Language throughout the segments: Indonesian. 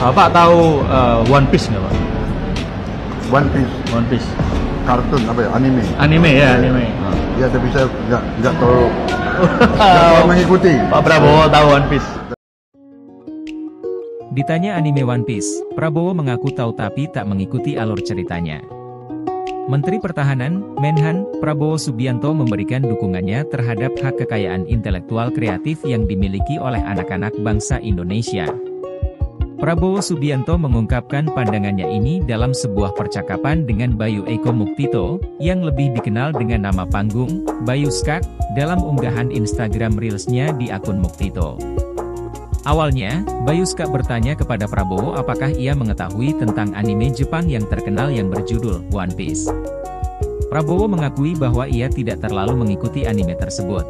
Bapak tahu One Piece nggak Pak? One Piece, One Piece. kartun apa ya, anime. Anime ya, anime. Ya, tapi saya nggak terlalu mengikuti. Pak Prabowo tahu One Piece. Ditanya anime One Piece, Prabowo mengaku tahu tapi tak mengikuti alur ceritanya. Menteri Pertahanan, Menhan, Prabowo Subianto memberikan dukungannya terhadap hak kekayaan intelektual kreatif yang dimiliki oleh anak-anak bangsa Indonesia. Prabowo Subianto mengungkapkan pandangannya ini dalam sebuah percakapan dengan Bayu Eko Muktito, yang lebih dikenal dengan nama panggung, Bayu Skak, dalam unggahan Instagram Reels-nya di akun Muktito. Awalnya, Bayu Skak bertanya kepada Prabowo apakah ia mengetahui tentang anime Jepang yang terkenal yang berjudul One Piece. Prabowo mengakui bahwa ia tidak terlalu mengikuti anime tersebut.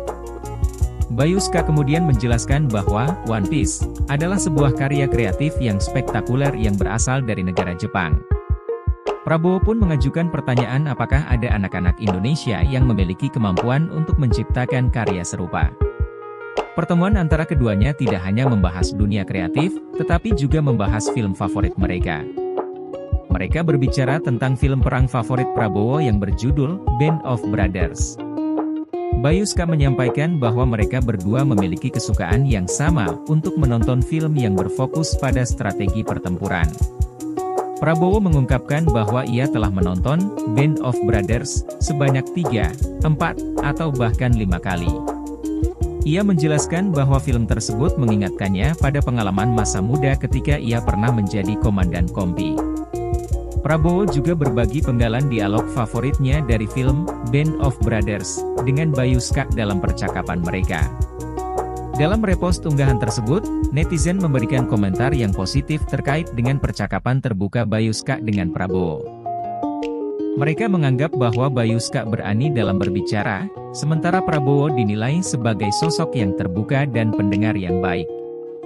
Bayu Skak kemudian menjelaskan bahwa One Piece adalah sebuah karya kreatif yang spektakuler yang berasal dari negara Jepang. Prabowo pun mengajukan pertanyaan apakah ada anak-anak Indonesia yang memiliki kemampuan untuk menciptakan karya serupa. Pertemuan antara keduanya tidak hanya membahas dunia kreatif, tetapi juga membahas film favorit mereka. Mereka berbicara tentang film perang favorit Prabowo yang berjudul Band of Brothers. Bayu Skak menyampaikan bahwa mereka berdua memiliki kesukaan yang sama untuk menonton film yang berfokus pada strategi pertempuran. Prabowo mengungkapkan bahwa ia telah menonton Band of Brothers sebanyak 3, 4, atau bahkan 5 kali. Ia menjelaskan bahwa film tersebut mengingatkannya pada pengalaman masa muda ketika ia pernah menjadi komandan kompi. Prabowo juga berbagi penggalan dialog favoritnya dari film Band of Brothers dengan Bayu Skak dalam percakapan mereka. Dalam repost unggahan tersebut, netizen memberikan komentar yang positif terkait dengan percakapan terbuka Bayu Skak dengan Prabowo. Mereka menganggap bahwa Bayu Skak berani dalam berbicara, sementara Prabowo dinilai sebagai sosok yang terbuka dan pendengar yang baik.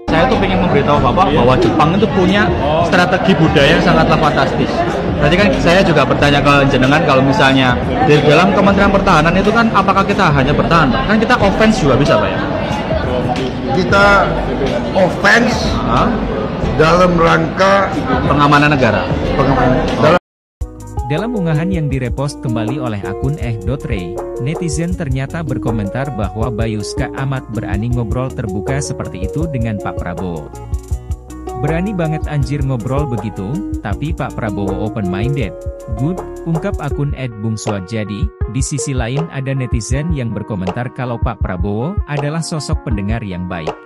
Saya tuh ingin memberitahu Bapak bahwa Jepang itu punya strategi budaya yang sangatlah fantastis. Berarti kan saya juga bertanya ke jenengan kalau misalnya di dalam Kementerian Pertahanan itu kan apakah kita hanya bertahan Pak? Kan kita offense juga bisa Pak ya? Kita offense dalam rangka Pengamanan negara. Dalam unggahan yang direpost kembali oleh akun @re, netizen ternyata berkomentar bahwa Bayu Skak amat berani ngobrol terbuka seperti itu dengan Pak Prabowo. Berani banget anjir ngobrol begitu, tapi Pak Prabowo open-minded. Good, ungkap akun @bungswajadi. Di sisi lain ada netizen yang berkomentar kalau Pak Prabowo adalah sosok pendengar yang baik.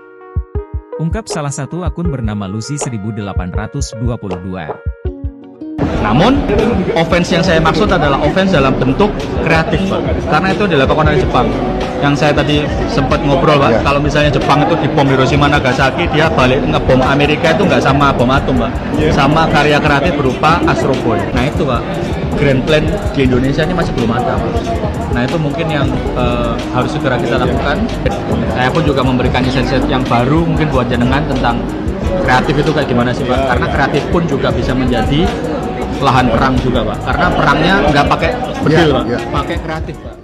Ungkap salah satu akun bernama Lucy 1822. Namun, offense yang saya maksud adalah offense dalam bentuk kreatif, Pak. Karena itu dilakukan oleh Jepang. Yang saya tadi sempat ngobrol, Pak, kalau misalnya Jepang itu dibom Hiroshima Nagasaki, dia balik ngebom Amerika itu nggak sama bom atom, Pak. Sama karya kreatif berupa Astro Boy. Nah itu, Pak, grand plan di Indonesia ini masih belum ada, Pak. Nah itu mungkin yang harus segera kita lakukan. Saya pun juga memberikan insight yang baru mungkin buat jenengan tentang kreatif itu kayak gimana sih, Pak. Karena kreatif pun juga bisa menjadi lahan perang juga Pak, karena perangnya nggak pakai bedil Pak, pakai kreatif Pak.